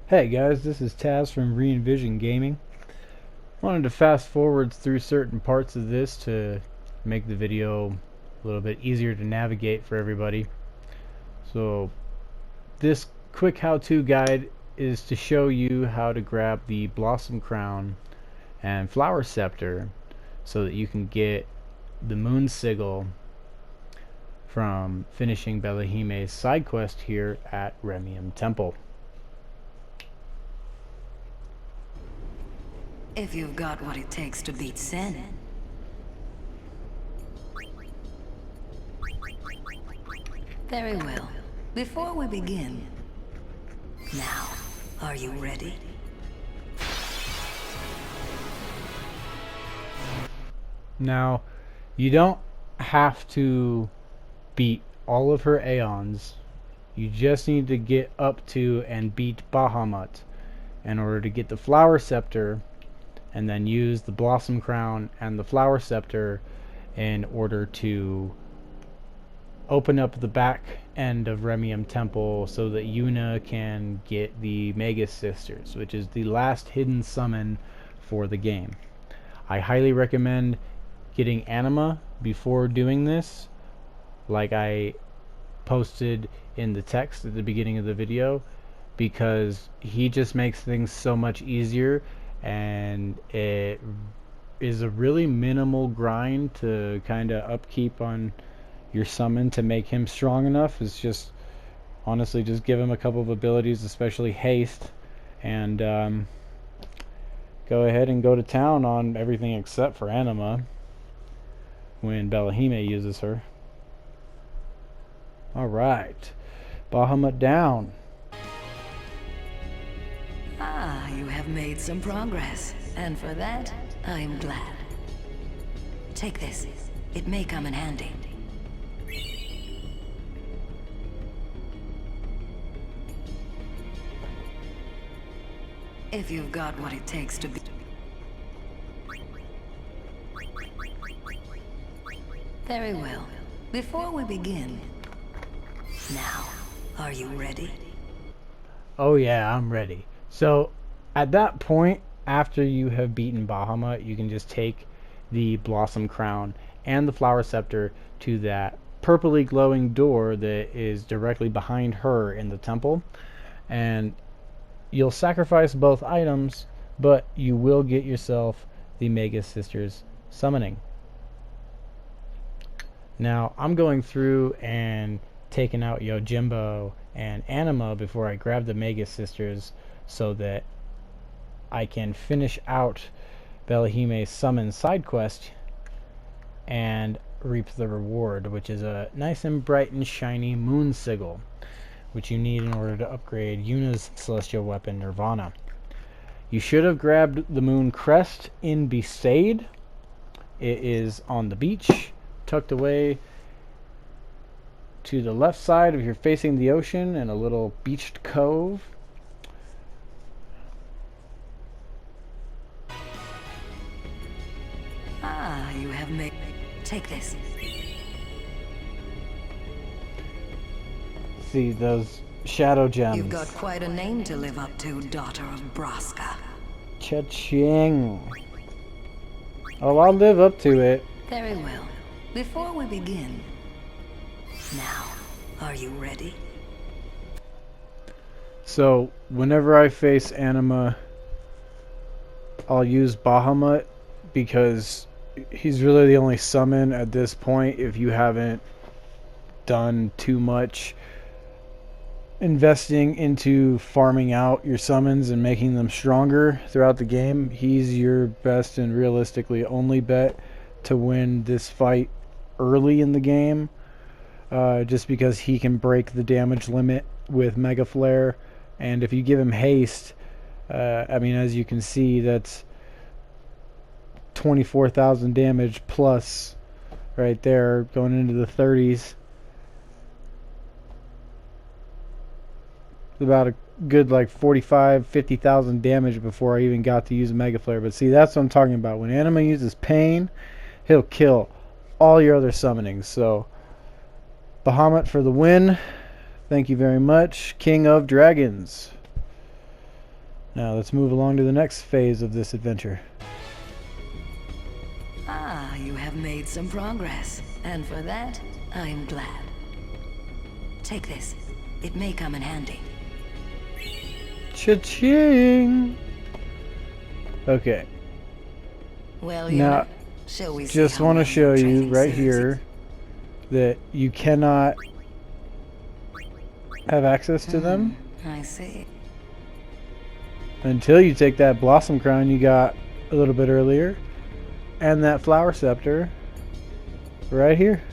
Hey guys, this is Taz from Re-Envision Gaming. Wanted to fast forward through certain parts of this to make the video a little bit easier to navigate for everybody. So this quick how-to guide is to show you how to grab the Blossom Crown and Flower Scepter so that you can get the Moon Sigil from finishing Belahime's side quest here at Remium Temple. If you've got what it takes to beat Sin. Very well. Before we begin... Now, are you ready? Now, you don't have to beat all of her Aeons. You just need to get up to and beat Bahamut in order to get the Flower Scepter, and then use the Blossom Crown and the Flower Scepter in order to open up the back end of Remium Temple so that Yuna can get the Magus Sisters, which is the last hidden summon for the game. I highly recommend getting Anima before doing this, like I posted in the text at the beginning of the video, because he just makes things so much easier, and it is a really minimal grind to kind of upkeep on your summon to make him strong enough. It's just honestly just give him a couple of abilities, especially haste, and go ahead and go to town on everything except for Anima when Belahime uses her. Alright, Bahamut down. Ah, you have made some progress, and for that, I am glad. Take this. It may come in handy. If you've got what it takes to be... Very well. Before we begin... Now, are you ready? Oh yeah, I'm ready. So, at that point, after you have beaten Bahamut, you can just take the Blossom Crown and the Flower Scepter to that purpley glowing door that is directly behind her in the temple, and you'll sacrifice both items, but you will get yourself the Magus Sisters summoning. Now, I'm going through and taking out Yojimbo and Anima before I grab the Magus Sisters, so that I can finish out Belahime's summon side quest and reap the reward, which is a nice and bright and shiny Moon Sigil, which you need in order to upgrade Yuna's celestial weapon Nirvana. You should have grabbed the Moon Crest in Besaid. It is on the beach, tucked away to the left side if you're facing the ocean in a little beached cove. Ah, you have made... Take this. See those shadow gems. You've got quite a name to live up to, daughter of Braska. Cha-ching. Oh, I'll live up to it. Very well. Before we begin... Now, are you ready? So, whenever I face Anima, I'll use Bahamut, because he's really the only summon at this point if you haven't done too much investing into farming out your summons and making them stronger throughout the game. He's your best and realistically only bet to win this fight early in the game, just because he can break the damage limit with Mega Flare, and if you give him haste, I mean, as you can see, that's 24,000 damage plus right there, going into the 30s. About a good like 50,000 damage before I even got to use Mega Flare. But see, that's what I'm talking about. When Anima uses Pain, he'll kill all your other summonings. So, Bahamut for the win. Thank you very much. King of Dragons. Now let's move along to the next phase of this adventure. Ah, you have made some progress, and for that, I am glad. Take this. It may come in handy. Cha-ching! Okay, Well, now shall we see just how want to well show your you training right suits? here that you cannot have access to them I see. until you take that blossom crown you got a little bit earlier and that flower scepter right here.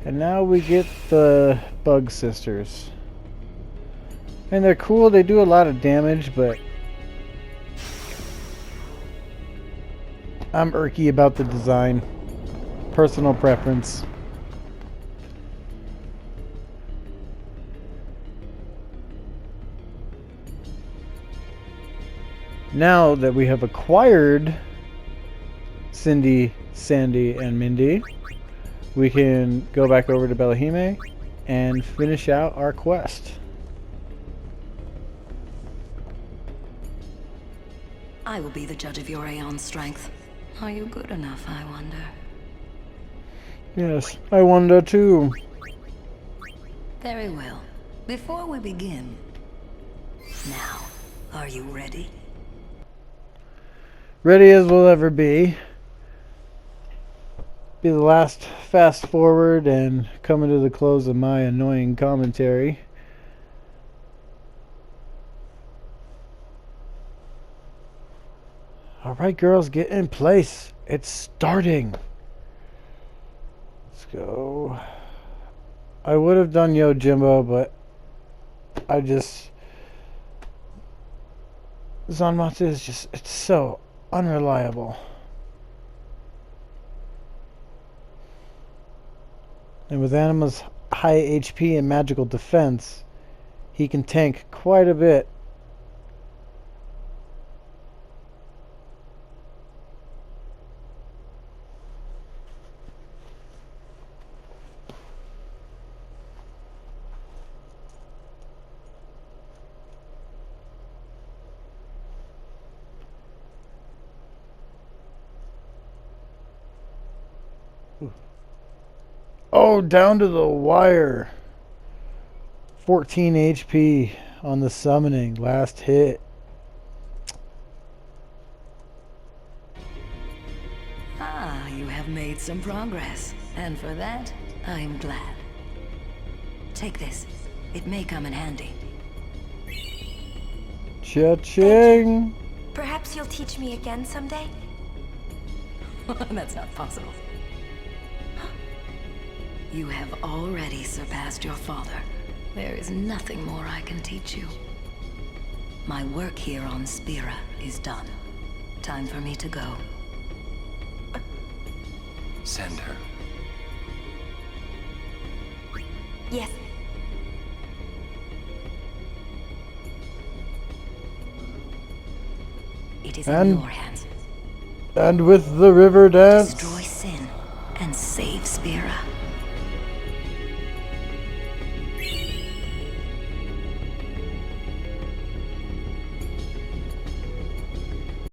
And now we get the bug sisters. And they're cool, they do a lot of damage, but I'm irky about the design. Personal preference. Now that we have acquired Cindy, Sandy, and Mindy, we can go back over to Belahime and finish out our quest. I will be the judge of your Aeon strength. Are you good enough, I wonder? Yes, I wonder too. Very well. Before we begin... Now, are you ready? Ready as we'll ever be. Be the last fast forward and coming to the close of my annoying commentary. Alright girls, get in place. It's starting. Let's go. I would have done Yojimbo, but I just... Zanmatsu is just, it's so unreliable. And with Anima's high HP and magical defense, he can tank quite a bit. Oh, down to the wire. 14 HP on the summoning. Last hit. Ah, you have made some progress. And for that, I am glad. Take this. It may come in handy. Cha-ching! Perhaps you'll teach me again someday? That's not possible. You have already surpassed your father. There is nothing more I can teach you. My work here on Spira is done. Time for me to go. Send her. Yes. It is And- in your hands. And with the river dance. Destroy sin and save Spira.